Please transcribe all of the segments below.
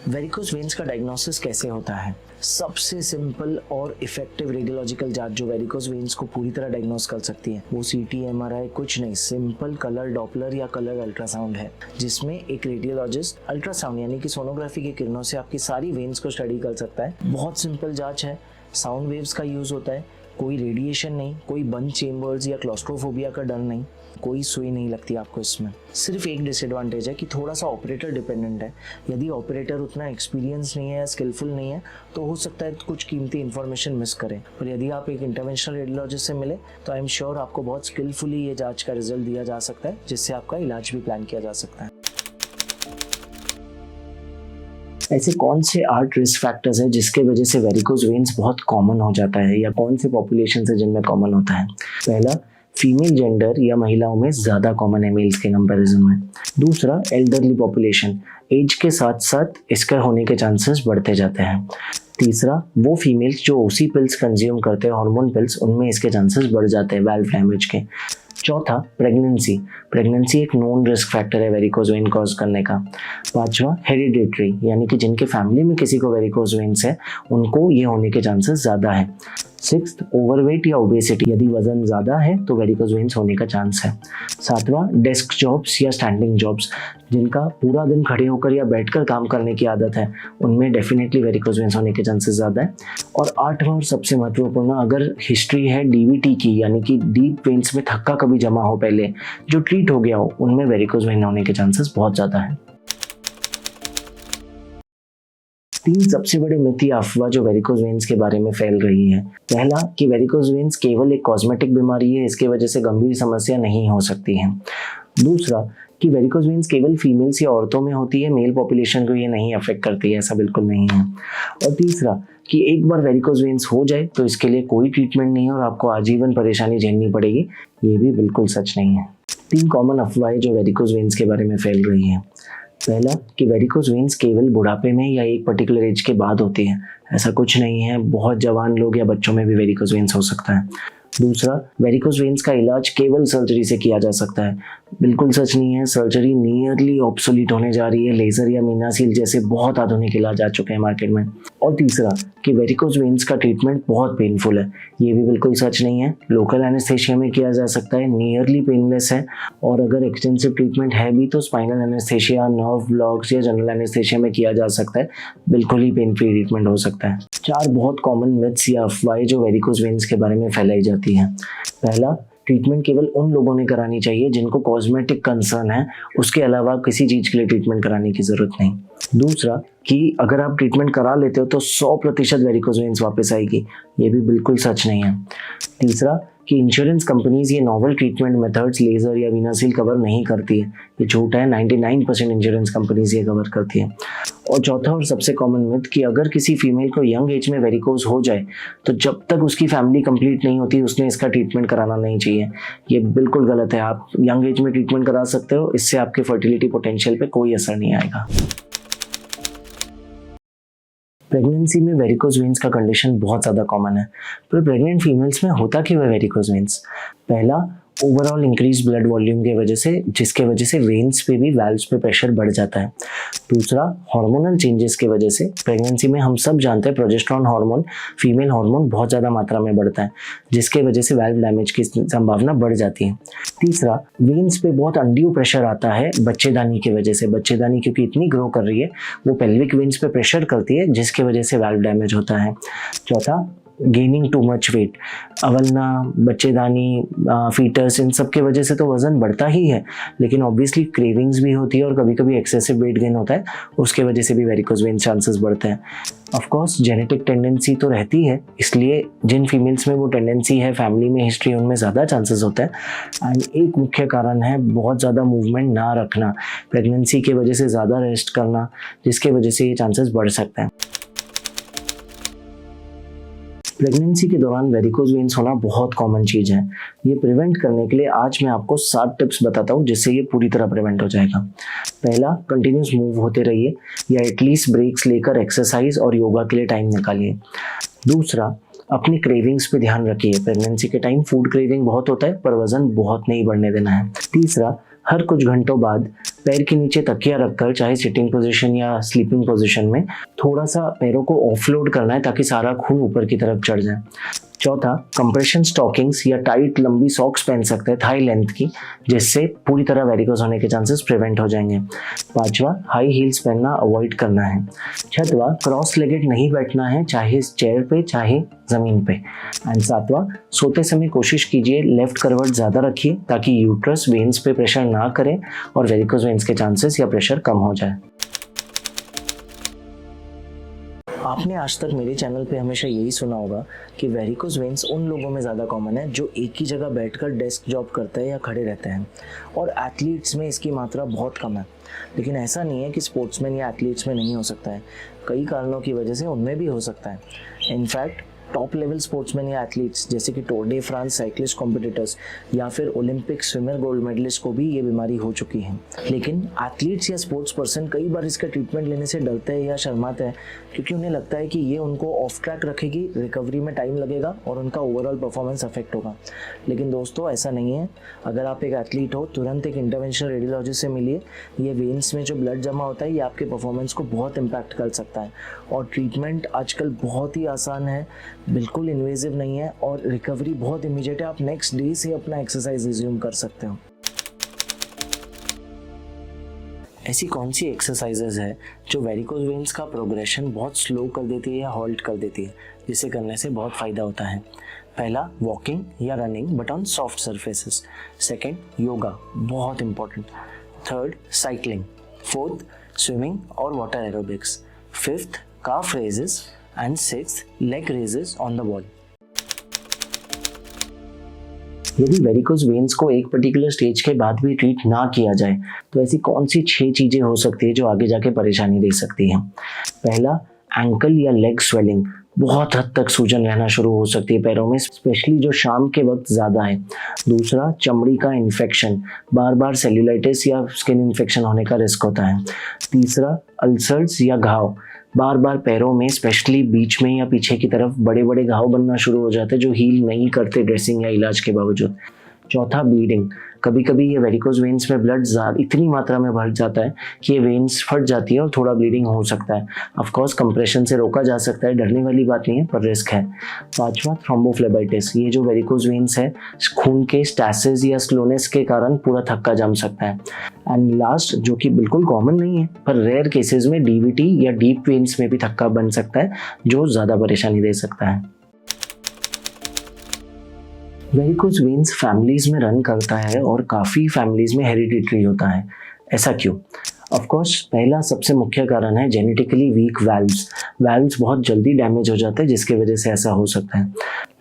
Varicose veins का diagnosis कैसे होता है? सबसे सिंपल और इफेक्टिव रेडियोलॉजिकल जांच जो वेरिकोज वेन्स को पूरी तरह डायग्नोस कर सकती है वो सीटी, एमआरआई कुछ नहीं, सिंपल कलर डॉपलर या कलर अल्ट्रासाउंड है, जिसमें एक रेडियोलॉजिस्ट अल्ट्रासाउंड यानी कि सोनोग्राफी की किरणों से आपकी सारी वेन्स को स्टडी कर सकता है। बहुत सिंपल जांच है, साउंड वेव्स का यूज होता है, कोई रेडिएशन नहीं, कोई बंद चेम्बर्स या क्लॉस्ट्रोफोबिया का डर नहीं, कोई सुई नहीं लगती आपको इसमें। सिर्फ एक डिसएडवांटेज है कि थोड़ा सा ऑपरेटर डिपेंडेंट है। यदि ऑपरेटर उतना एक्सपीरियंस नहीं है या स्किलफुल नहीं है तो हो सकता है कुछ कीमती इन्फॉर्मेशन मिस करें, पर यदि आप एक इंटरवेंशनल रेडियोलॉजिस्ट से मिले तो आई एम श्योर आपको बहुत स्किलफुली ये जांच का रिजल्ट दिया जा सकता है, जिससे आपका इलाज भी प्लान किया जा सकता है। ऐसे कौन से 8 रिस्क फैक्टर्स हैं जिसके वजह से वेरिकोज वेन्स बहुत कॉमन हो जाता है, या कौन से पॉपुलेशन है जिनमें कॉमन होता है? पहला, फीमेल जेंडर या महिलाओं में ज़्यादा कॉमन है मेल्स के कंपैरिजन में। दूसरा, एल्डरली पॉपुलेशन, एज के साथ साथ इसका होने के चांसेस बढ़ते जाते हैं। तीसरा, वो फीमेल्स जो ओसी पिल्स कंज्यूम करते हैं, हार्मोन पिल्स, उनमें इसके चांसेस बढ़ जाते हैं वाल्व डैमेज के। चौथा, प्रेगनेंसी एक नॉन रिस्क फैक्टर है वेरिकोज वेन कॉज करने का। पांचवा, हेरिडिटरी, यानी कि जिनके फैमिली में किसी को वेरिकोज वेन्स है उनको ये होने के चांसेस ज़्यादा है। सिक्स्थ, ओवरवेट या ओबेसिटी, यदि वजन ज़्यादा है तो वेरिकोज वेन्स होने का चांस है। सातवां, डेस्क जॉब्स या स्टैंडिंग जॉब्स, जिनका पूरा दिन खड़े होकर या बैठकर काम करने की आदत है, उनमें डेफिनेटली वेरिकोज वेन्स होने के चांसेस ज़्यादा है। और आठवां और सबसे महत्वपूर्ण, अगर हिस्ट्री है डीवीटी की, यानी कि डीप वेन्स में थक्का कभी जमा हो पहले जो ट्रीट हो गया हो, उनमें वेरिकोज वेन होने के चांसेस बहुत ज़्यादा है। 3 सबसे बड़े मिथ या अफवाह जो वेरिकोज वेन्स के बारे में फैल रही है। पहला, कि वेरिकोज वेन्स केवल एक कॉस्मेटिक बीमारी है, इसके वजह से गंभीर समस्या नहीं हो सकती है। दूसरा, कि वेरिकोज वेन्स केवल फीमेल्स या औरतों में होती है, मेल पॉपुलेशन को ये नहीं अफेक्ट करती है, ऐसा बिल्कुल नहीं है। और तीसरा, कि एक बार वेरिकोज वेन्स हो जाए तो इसके लिए कोई ट्रीटमेंट नहीं है और आपको आजीवन परेशानी झेलनी पड़ेगी, ये भी बिल्कुल सच नहीं है। 3 कॉमन अफवाहें जो वेरिकोज वेन्स के बारे में फैल रही हैं। पहला, कि वेरिकोज वेन्स केवल बुढ़ापे में या एक पर्टिकुलर एज के बाद होती है, ऐसा कुछ नहीं है, बहुत जवान लोग या बच्चों में भी वेरिकोज वेन्स हो सकता है। दूसरा, वेरिकोज वेन्स का इलाज केवल सर्जरी से किया जा सकता है, बिल्कुल सच नहीं है। सर्जरी नियरली ऑब्सोलीट होने जा रही है, लेजर या मीनासील जैसे बहुत आधुनिक इलाज आ चुके हैं मार्केट में। और तीसरा, कि वेरिकोज वेन्स का ट्रीटमेंट बहुत पेनफुल है, ये भी बिल्कुल सच नहीं है। लोकल एनेस्थेशिया में किया जा सकता है, नियरली पेनलेस है, और अगर एक्सटेंसिव ट्रीटमेंट है भी तो स्पाइनल एनेस्थेशिया, नर्व ब्लॉक्स या जनरल एनेस्थेशिया में किया जा सकता है, बिल्कुल ही पेन फ्री ट्रीटमेंट हो सकता है। 4 बहुत कॉमन मिथ्स या अफवाहें जो वेरिकोज वेन्स के बारे में फैलाई जाती हैं। पहला, ट्रीटमेंट केवल उन लोगों ने करानी चाहिए जिनको कॉस्मेटिक कंसर्न है, उसके अलावा किसी चीज़ के लिए ट्रीटमेंट कराने की ज़रूरत नहीं। दूसरा, कि अगर आप ट्रीटमेंट करा लेते हो तो 100% वेरिकोज वेन्स वापस आएगी, ये भी बिल्कुल सच नहीं है। तीसरा, कि इंश्योरेंस कंपनीज ये नॉवल ट्रीटमेंट मेथड्स लेजर या वीनासील कवर नहीं करती है, ये झूठ है। 99% इंश्योरेंस कंपनीज ये कवर करती है। और चौथा और सबसे कॉमन मिथ, कि अगर किसी फीमेल को यंग एज में वेरिकोज हो जाए तो जब तक उसकी फैमिली कंप्लीट नहीं होती उसने इसका ट्रीटमेंट कराना नहीं चाहिए, ये बिल्कुल गलत है। आप यंग एज में ट्रीटमेंट करा सकते हो, इससे आपके फर्टिलिटी पोटेंशियल पे कोई असर नहीं आएगा। प्रेगनेंसी में वेरिकोज वेन्स का कंडीशन बहुत ज़्यादा कॉमन है, पर प्रेग्नेंट फीमेल्स में होता क्यों है वेरिकोज वेन्स? पहला, ओवरऑल इंक्रीज ब्लड वॉल्यूम की वजह से, जिसके वजह से वेन्स पे भी वाल्व्स पे प्रेशर बढ़ जाता है। दूसरा, हार्मोनल चेंजेस की वजह से, प्रेगनेंसी में हम सब जानते हैं प्रोजेस्टेरॉन हार्मोन, फीमेल हार्मोन बहुत ज़्यादा मात्रा में बढ़ता है, जिसके वजह से वाल्व डैमेज की संभावना बढ़ जाती है। तीसरा, वेन्स पे बहुत अनड्यू प्रेशर आता है बच्चेदानी की वजह से, बच्चेदानी क्योंकि इतनी ग्रो कर रही है वो पेल्विक वेन्स पे प्रेशर करती है, जिसके वजह से वाल्व डैमेज होता है। चौथा, गेनिंग टू मच वेट, अवलना, बच्चेदानी, फीटस, इन सब के वजह से तो वजन बढ़ता ही है, लेकिन ऑब्वियसली क्रेविंग्स भी होती है और कभी कभी एक्सेसिव वेट गेन होता है, उसके वजह से भी वेरिकोज वेन चांसेस बढ़ते हैं। ऑफ कोर्स जेनेटिक टेंडेंसी तो रहती है, इसलिए जिन फीमेल्स में वो टेंडेंसी है, फैमिली में हिस्ट्री, उनमें ज़्यादा चांसेस होता है। एंड एक मुख्य कारण है बहुत ज़्यादा मूवमेंट ना रखना, प्रेगनेंसी की वजह से ज़्यादा रेस्ट करना, जिसके वजह से ये चांसेस बढ़ सकते हैं। प्रेगनेंसी के दौरान वेरिकोज वेन्स होना बहुत कॉमन चीज़ है। ये प्रिवेंट करने के लिए आज मैं आपको 7 टिप्स बताता हूँ जिससे ये पूरी तरह प्रिवेंट हो जाएगा। पहला, कंटिन्यूस मूव होते रहिए या एटलीस्ट ब्रेक्स लेकर एक्सरसाइज और योगा के लिए टाइम निकालिए। दूसरा, अपनी क्रेविंग्स पे ध्यान रखिए। प्रेगनेंसी के टाइम फूड क्रेविंग बहुत होता है, पर वजन बहुत नहीं बढ़ने देना है। तीसरा, हर कुछ घंटों बाद पैर के नीचे तकिया रखकर, चाहे सिटिंग पोजीशन या स्लीपिंग पोजीशन में, थोड़ा सा पैरों को ऑफलोड करना है ताकि सारा खून ऊपर की तरफ चढ़ जाए। चौथा, कंप्रेशन स्टॉकिंग्स या टाइट लंबी सॉक्स पहन सकते हैं थाई लेंथ की, जिससे पूरी तरह वेरिकोज होने के चांसेस प्रिवेंट हो जाएंगे। पांचवा, हाई हील्स पहनना अवॉइड करना है। छठवा, क्रॉस लेगेड नहीं बैठना है, चाहे चेयर पे चाहे जमीन पे। एंड सातवां, सोते समय कोशिश कीजिए लेफ्ट करवट ज़्यादा रखिए ताकि यूट्रस वेन्स पे प्रेशर ना करे और वेरिकोज वेन्स के चांसेस या प्रेशर कम हो जाए। आपने आज तक मेरे चैनल पे हमेशा यही सुना होगा कि वेरिकोज वेन्स उन लोगों में ज़्यादा कॉमन है जो एक ही जगह बैठकर डेस्क जॉब करते हैं या खड़े रहते हैं, और एथलीट्स में इसकी मात्रा बहुत कम है। लेकिन ऐसा नहीं है कि स्पोर्ट्समैन या एथलीट्स में नहीं हो सकता है, कई कारणों की वजह से उनमें भी हो सकता है। इनफैक्ट टॉप लेवल स्पोर्ट्समैन या एथलीट्स जैसे कि tour day France cyclist competitors या फिर ओलंपिक स्विमर गोल्ड मेडलिस्ट को भी ये बीमारी हो चुकी है। लेकिन एथलीट्स या स्पोर्ट्स पर्सन कई बार इसका ट्रीटमेंट लेने से डरते हैं या शर्माते हैं, क्योंकि उन्हें लगता है कि ये उनको ऑफ ट्रैक रखेगी, रिकवरी में टाइम लगेगा और उनका ओवरऑल परफॉर्मेंस अफेक्ट होगा। लेकिन दोस्तों ऐसा नहीं है। अगर आप एक एथलीट हो, तुरंत एक इंटरवेंशनल रेडियोलॉजिस्ट से मिलिए। ये वेन्स में जो ब्लड जमा होता है ये आपके परफॉर्मेंस को बहुत इम्पैक्ट कर सकता है, और ट्रीटमेंट आजकल बहुत ही आसान है, बिल्कुल इन्वेजिव नहीं है और रिकवरी बहुत इमीडिएट है। आप नेक्स्ट डे से अपना एक्सरसाइज रिज्यूम कर सकते हो। ऐसी कौन सी एक्सरसाइजेज है जो वेरिकोज वेन्स का प्रोग्रेशन बहुत स्लो कर देती है या हॉल्ट कर देती है, जिसे करने से बहुत फ़ायदा होता है? पहला, वॉकिंग या running but on soft surfaces. Second, yoga, बहुत important. Third, cycling. Fourth, swimming और water aerobics. Fifth, calf raises and sixth, leg raises on the wall. यदि वेरिकोज वेन्स को एक पर्टिकुलर स्टेज के बाद भी ट्रीट ना किया जाए तो ऐसी कौन सी 6 चीज़ें हो सकती है जो आगे जाके परेशानी दे सकती हैं? पहला, एंकल या लेग स्वेलिंग, बहुत हद तक सूजन रहना शुरू हो सकती है पैरों में, स्पेशली जो शाम के वक्त ज़्यादा है। दूसरा, चमड़ी का इन्फेक्शन, बार बार सेल्यूलाइटिस या स्किन इन्फेक्शन होने का रिस्क होता है। तीसरा, अल्सर्स या घाव, बार बार पैरों में स्पेशली बीच में या पीछे की तरफ बड़े बड़े घाव बनना शुरू हो जाते हैं जो हील नहीं करते ड्रेसिंग या इलाज के बावजूद। चौथा, ब्लीडिंग, कभी कभी ये वेरिकोज वेन्स में ब्लड इतनी मात्रा में भर जाता है कि ये वेन्स फट जाती है और थोड़ा ब्लीडिंग हो सकता है। ऑफ कोर्स कंप्रेशन से रोका जा सकता है, डरने वाली बात नहीं है, पर रिस्क है। पांचवा, थ्रोम्बोफ्लेबाइटिस, ये जो वेरिकोज वेन्स है, खून के स्टैसिस या स्लोनेस के कारण पूरा थक्का जम सकता है। एंड लास्ट, जो कि बिल्कुल कॉमन नहीं है पर रेयर केसेस में, डीवीटी या डीप वेन्स में भी थक्का बन सकता है जो ज़्यादा परेशानी दे सकता है। वेरिकोज वेन्स फैमिलीज में रन करता है और काफ़ी फैमिलीज में हेरिडिटरी होता है। ऐसा क्यों? ऑफ कोर्स पहला सबसे मुख्य कारण है जेनेटिकली वीक वैल्व्स। वैल्व्स बहुत जल्दी डैमेज हो जाते हैं जिसकी वजह से ऐसा हो सकता है।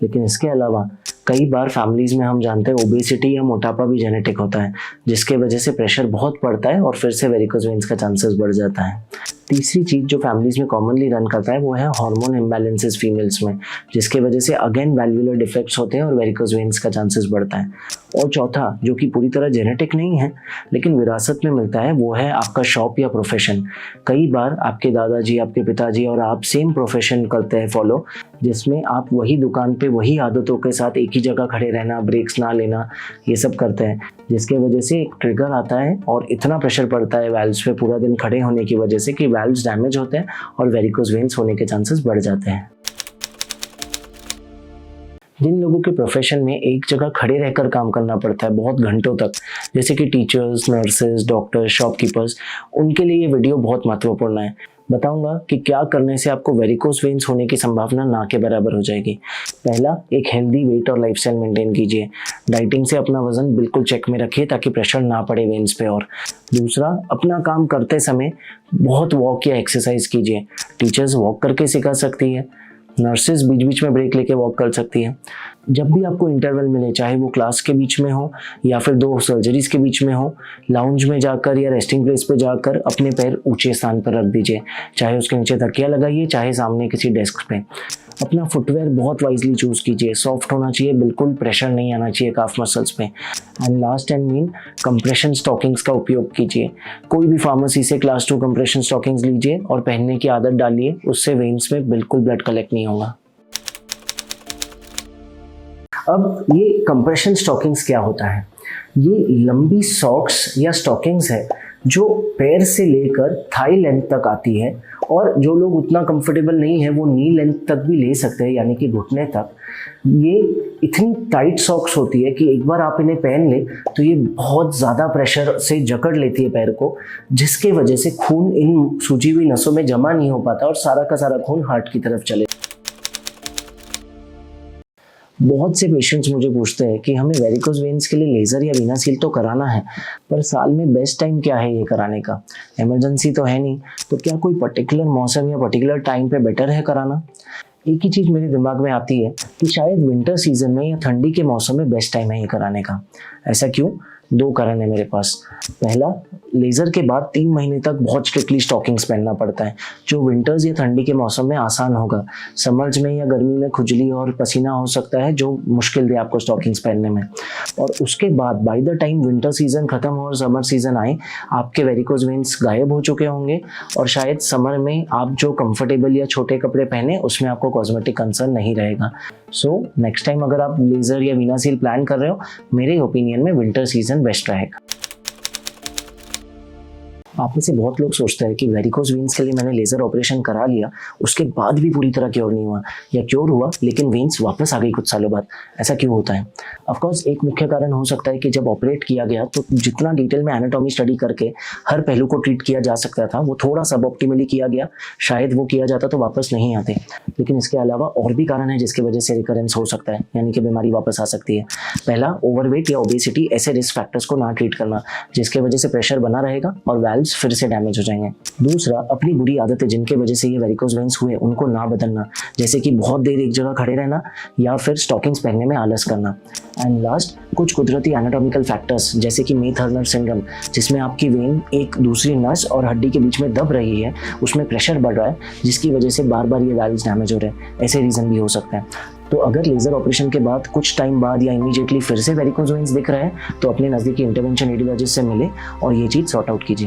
लेकिन इसके अलावा कई बार फैमिलीज में हम जानते हैं ओबेसिटी या मोटापा भी जेनेटिक होता है, जिसके वजह से प्रेशर बहुत पड़ता है और फिर से वेरिकोज वेन्स का चांसेस बढ़ जाता है। तीसरी चीज़ जो फैमिलीज में कॉमनली रन करता है वो है हार्मोन इम्बैलेंसेस फीमेल्स में, जिसके वजह से अगेन वैल्वुलर डिफेक्ट्स होते हैं और वेरिकोज वेन्स का चांसेस बढ़ता है। और चौथा, जो कि पूरी तरह जेनेटिक नहीं है लेकिन विरासत में मिलता है, वो है आपका शॉप या प्रोफेशन। कई बार आपके दादाजी, आपके पिताजी और आप सेम प्रोफेशन करते हैं फॉलो, जिसमें आप वही दुकान पे वही आदतों के साथ एक ही जगह खड़े रहना, ब्रेक्स ना लेना, ये सब करते हैं, जिसके वजह से एक ट्रिगर आता है और इतना प्रेशर पड़ता है वैल्व्स पे पूरा दिन खड़े होने की वजह से कि वैल्व्स डैमेज होते हैं और वेरिकोज वेन्स होने के चांसेस बढ़ जाते हैं। जिन लोगों के प्रोफेशन में एक जगह खड़े रहकर काम करना पड़ता है बहुत घंटों तक, जैसे कि टीचर्स, नर्सेज, डॉक्टर्स, शॉपकीपर्स, उनके लिए ये वीडियो बहुत महत्वपूर्ण है। बताऊंगा कि क्या करने से आपको वेरिकोज वेन्स होने की संभावना ना के बराबर हो जाएगी। पहला, एक हेल्दी वेट और लाइफस्टाइल मेंटेन कीजिए। डाइटिंग से अपना वजन बिल्कुल चेक में रखिए ताकि प्रेशर ना पड़े वेन्स पे। और दूसरा, अपना काम करते समय बहुत वॉक या एक्सरसाइज कीजिए। टीचर्स वॉक करके सिखा सकती है, नर्सेज बीच बीच में ब्रेक लेके वॉक कर सकती है। जब भी आपको इंटरवल मिले, चाहे वो क्लास के बीच में हो या फिर 2 सर्जरीज के बीच में हो, लाउंज में जाकर या रेस्टिंग प्लेस पे जाकर अपने पैर ऊंचे स्थान पर रख दीजिए, चाहे उसके नीचे तकिया लगाइए, चाहे सामने किसी डेस्क पे। अपना फुटवेयर बहुत वाइजली चूज कीजिए, सॉफ्ट होना चाहिए, बिल्कुल प्रेशर नहीं आना चाहिए काफ मसल्स पे। And last and main, compression stockings का उपयोग कीजिए। कोई भी फार्मेसी से क्लास 2 कंप्रेशन स्टॉकिंग्स लीजिए और पहनने की आदत डालिए, उससे वेन्स में बिल्कुल ब्लड कलेक्ट नहीं होगा। अब ये कंप्रेशन स्टॉकिंग्स क्या होता है? ये लंबी सॉक्स या स्टॉकिंग्स है जो पैर से लेकर थाई लेंथ तक आती है, और जो लोग उतना कंफर्टेबल नहीं है वो नी लेंथ तक भी ले सकते हैं, यानी कि घुटने तक। ये इतनी टाइट सॉक्स होती है कि एक बार आप इन्हें पहन ले तो ये बहुत ज़्यादा प्रेशर से जकड़ लेती है पैर को, जिसके वजह से खून इन सूजी हुई नसों में जमा नहीं हो पाता और सारा का सारा खून हार्ट की तरफ चले। बहुत से पेशेंट्स मुझे पूछते हैं कि हमें वेरिकोज वेन्स के लिए लेज़र या वीना सील तो कराना है, पर साल में बेस्ट टाइम क्या है ये कराने का? इमरजेंसी तो है नहीं, तो क्या कोई पर्टिकुलर मौसम या पर्टिकुलर टाइम पे बेटर है कराना? एक ही चीज़ मेरे दिमाग में आती है कि शायद विंटर सीजन में या ठंडी के मौसम में बेस्ट टाइम है ये कराने का। ऐसा क्यों? 2 कारण है मेरे पास। पहला, लेज़र के बाद 3 महीने तक बहुत स्ट्रिक्टली स्टॉकिंग्स पहनना पड़ता है, जो विंटर्स या ठंडी के मौसम में आसान होगा। समर्स में या गर्मी में खुजली और पसीना हो सकता है, जो मुश्किल दे आपको स्टॉकिंग्स पहनने में। और उसके बाद by the time winter season खत्म हो और समर सीजन आए, आपके वेरिकोज वेन्स गायब हो चुके होंगे, और शायद समर में आप जो कंफर्टेबल या छोटे कपड़े पहने उसमें आपको कॉस्मेटिक कंसर्न नहीं रहेगा। सो नेक्स्ट टाइम अगर आप लेज़र या वीना सील प्लान कर रहे हो, मेरे ओपिनियन में विंटर सीजन बेस्ट रहेगा। आप में से बहुत लोग सोचते हैं कि वेरिकोज वेन्स के लिए मैंने लेज़र ऑपरेशन करा लिया, उसके बाद भी पूरी तरह क्योर नहीं हुआ, या क्योर हुआ लेकिन वेन्स वापस आ गई कुछ सालों बाद। ऐसा क्यों होता है? ऑफकोर्स एक मुख्य कारण हो सकता है कि जब ऑपरेट किया गया तो जितना डिटेल में एनाटॉमी स्टडी करके हर पहलू को ट्रीट किया जा सकता था वो थोड़ा सब ऑप्टिमली किया गया। शायद वो किया जाता तो वापस नहीं आते। लेकिन इसके अलावा और भी कारण है जिसकी वजह से रिकरेंस हो सकता है, यानी कि बीमारी वापस आ सकती है। पहला, ओवरवेट या ओबेसिटी, ऐसे रिस्क फैक्टर्स को ना ट्रीट करना जिसके वजह से प्रेशर बना रहेगा और वेल्व्स फिर से डैमेज हो जाएंगे। दूसरा, अपनी बुरी आदतें जिनके वजह से ये वेरिकोज वेन्स हुए उनको ना बदलना, जैसे कि बहुत देर एक जगह खड़े रहना या फिर स्टॉकिंग्स पहनने में आलस करना। एंड लास्ट, कुछ कुदरती एनाटॉमिकल फैक्टर्स जैसे कि मेथर्नर सिंड्रोम, जिसमें आपकी वेन एक दूसरी नस और हड्डी के बीच में दब रही है, उसमें प्रेशर बढ़ रहा है जिसकी वजह से बार बार ये वेल्व्स डैमेज हो रहे हैं। ऐसे रीजन भी हो सकते हैं। तो अगर लेज़र ऑपरेशन के बाद कुछ टाइम बाद या इमीडिएटली फिर से वेरिकोज वेन्स दिख रहे हैं तो अपने नज़दीकी इंटरवेंशन रेडियोलॉजिस्ट से मिले और ये चीज़ सॉर्ट आउट कीजिए।